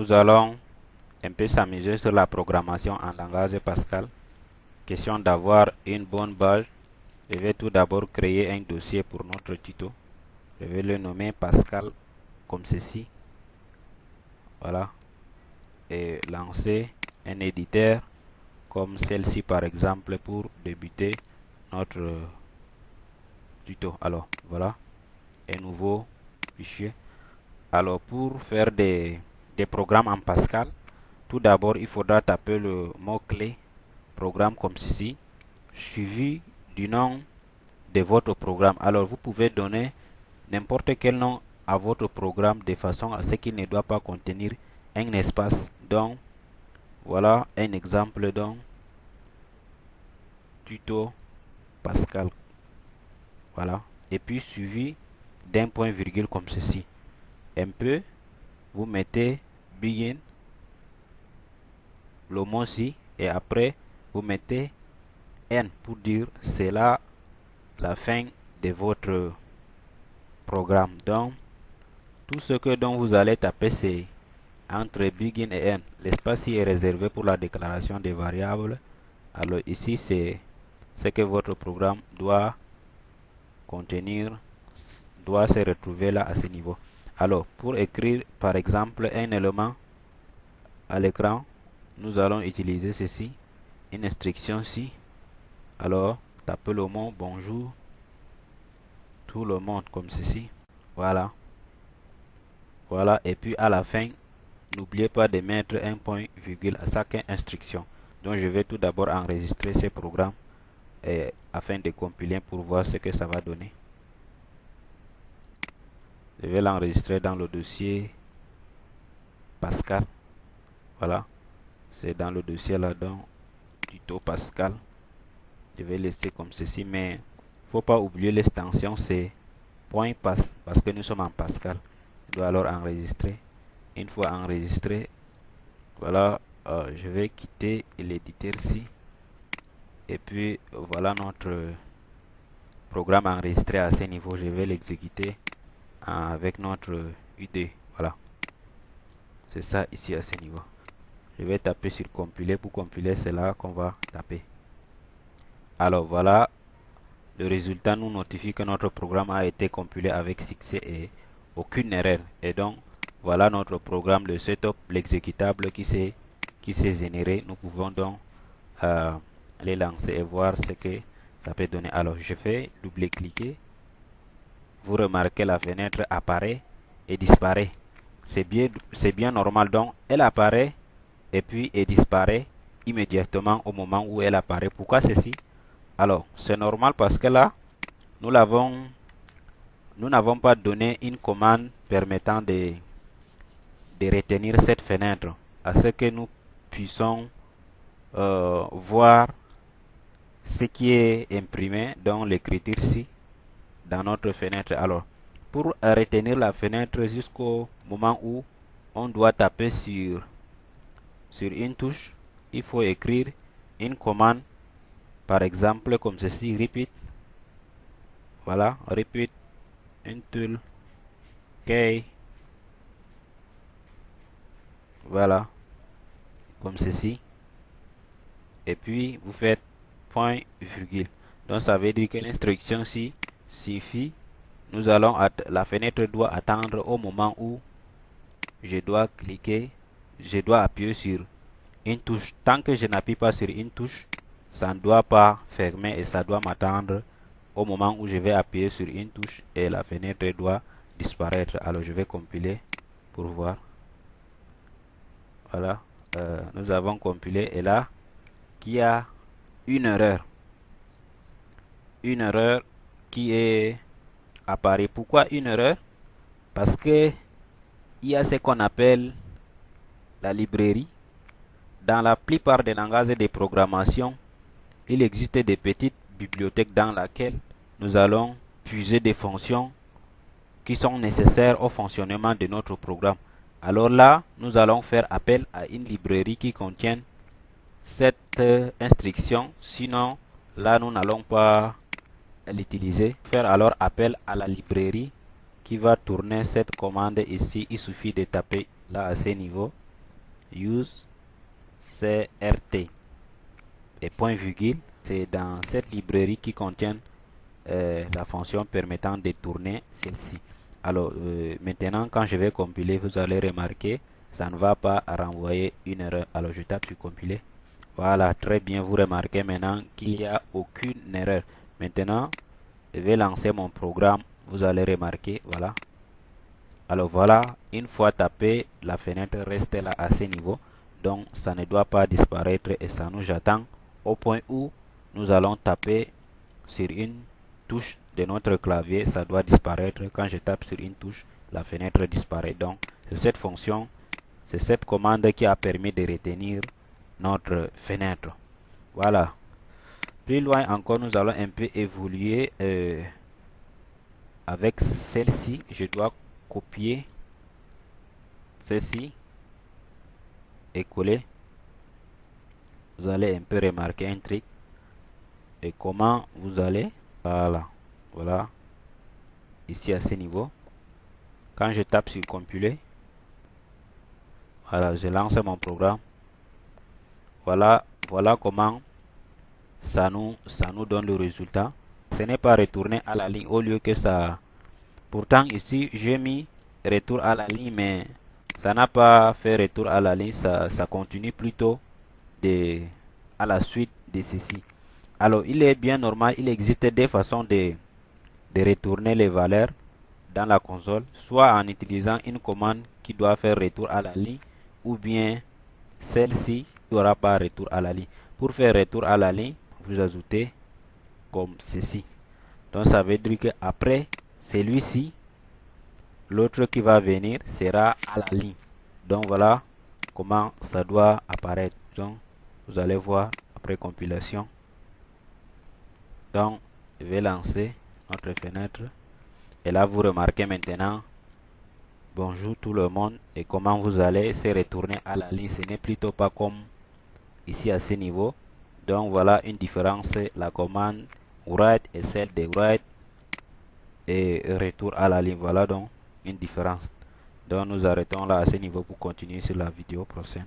nous allons un peu s'amuser sur la programmation en langage Pascal. Question d'avoir une bonne base. Je vais tout d'abord créer un dossier pour notre tuto. Je vais le nommer Pascal comme ceci. Voilà. Et lancer un éditeur comme celle-ci par exemple pour débuter notre tuto. Alors voilà, un nouveau fichier. Alors pour faire des programmes en Pascal, tout d'abord il faudra taper le mot-clé programme comme ceci, suivi du nom de votre programme. Alors vous pouvez donner n'importe quel nom à votre programme de façon à ce qu'il ne doit pas contenir un espace. Donc voilà un exemple, donc tuto Pascal. Voilà, et puis suivi d'un point virgule comme ceci. Un peu, vous mettez begin, le mot ci, et après vous mettez n pour dire c'est là la fin de votre programme. Donc tout ce que dont vous allez taper c'est entre begin et n. L'espace est réservé pour la déclaration des variables. Alors ici c'est ce que votre programme doit contenir, doit se retrouver là à ce niveau. Alors pour écrire par exemple un élément à l'écran, nous allons utiliser ceci, une instruction ci. Alors tapez le mot bonjour tout le monde comme ceci. Voilà, voilà, et puis à la fin n'oubliez pas de mettre un point virgule à chaque instruction. Donc je vais tout d'abord enregistrer ce programme afin de compiler pour voir ce que ça va donner. Je vais l'enregistrer dans le dossier Pascal. Voilà, c'est dans le dossier là-dedans, tuto Pascal. Je vais laisser comme ceci, mais faut pas oublier l'extension, c'est point pass parce que nous sommes en Pascal. Je dois alors enregistrer. Une fois enregistré, voilà, je vais quitter l'éditeur ici. Et puis voilà notre programme enregistré à ce niveau. Je vais l'exécuter avec notre UD. Voilà, c'est ça ici à ce niveau. Je vais taper sur compiler. Pour compiler, c'est là qu'on va taper. Alors voilà, le résultat nous notifie que notre programme a été compilé avec succès et aucune erreur. Et donc voilà notre programme, le setup, l'exécutable qui s'est généré. Nous pouvons donc les lancer et voir ce que ça peut donner. Alors je fais double-cliquer. Vous remarquez la fenêtre apparaît et disparaît. C'est bien normal. Donc elle apparaît et puis elle disparaît immédiatement au moment où elle apparaît. Pourquoi ceci? Alors c'est normal parce que là nous n'avons pas donné une commande permettant de retenir cette fenêtre à ce que nous puissions voir ce qui est imprimé dans l'écriture ici dans notre fenêtre. Alors pour retenir la fenêtre jusqu'au moment où on doit taper sur une touche, il faut écrire une commande par exemple comme ceci, repeat. Voilà, repeat until key. Voilà, comme ceci. Et puis vous faites point virgule. Donc ça veut dire que l'instruction ci suffit. Nous allons la fenêtre doit attendre au moment où je dois cliquer, je dois appuyer sur une touche. Tant que je n'appuie pas sur une touche, ça ne doit pas fermer et ça doit m'attendre au moment où je vais appuyer sur une touche et la fenêtre doit disparaître. Alors je vais compiler pour voir. Voilà, nous avons compilé et là qui a une erreur qui est apparue. Pourquoi une erreur? Parce que il y a ce qu'on appelle la librairie. Dans la plupart des langages de programmation, il existe des petites bibliothèques dans lesquelles nous allons puiser des fonctions qui sont nécessaires au fonctionnement de notre programme. Alors là, nous allons faire appel à une librairie qui contient cette instruction. Sinon, là, nous n'allons pas l'utiliser. Faire alors appel à la librairie qui va tourner cette commande ici. Il suffit de taper là à ce niveau use CRT et point virgule. C'est dans cette librairie qui contient la fonction permettant de tourner celle-ci. Alors maintenant quand je vais compiler, vous allez remarquer ça ne va pas renvoyer une erreur. Alors je tape sur compiler. Voilà, très bien, vous remarquez maintenant qu'il n'y a aucune erreur. Maintenant je vais lancer mon programme, vous allez remarquer, voilà. Alors voilà, une fois tapé, la fenêtre reste là à ce niveau. Donc ça ne doit pas disparaître et ça nous attend au point où nous allons taper sur une touche de notre clavier. Ça doit disparaître. Quand je tape sur une touche, la fenêtre disparaît. Donc c'est cette fonction, c'est cette commande qui a permis de retenir notre fenêtre. Voilà. Plus loin encore, nous allons un peu évoluer avec celle-ci. Je dois copier ceci et coller. Vous allez un peu remarquer un truc. Et comment vous allez, voilà, ici à ce niveau. Quand je tape sur compiler, voilà, je lance mon programme. Voilà comment ça nous donne le résultat. Ce n'est pas retourné à la ligne au lieu que ça. Pourtant ici j'ai mis retour à la ligne, mais ça n'a pas fait retour à la ligne. Ça continue plutôt à la suite de ceci. Alors il est bien normal, il existe des façons de retourner les valeurs dans la console, soit en utilisant une commande qui doit faire retour à la ligne, ou bien celle-ci qui n'aura pas retour à la ligne. Pour faire retour à la ligne, vous ajoutez comme ceci. Donc ça veut dire que après celui-ci, l'autre qui va venir sera à la ligne. Donc voilà comment ça doit apparaître. Donc vous allez voir après compilation. Donc je vais lancer notre fenêtre. Et là vous remarquez maintenant, bonjour tout le monde, et comment vous allez se retourner à la ligne. Ce n'est plutôt pas comme ici à ce niveau. Donc voilà une différence, la commande write et celle de write et retour à la ligne. Voilà donc une différence. Donc nous arrêtons là à ce niveau pour continuer sur la vidéo prochaine.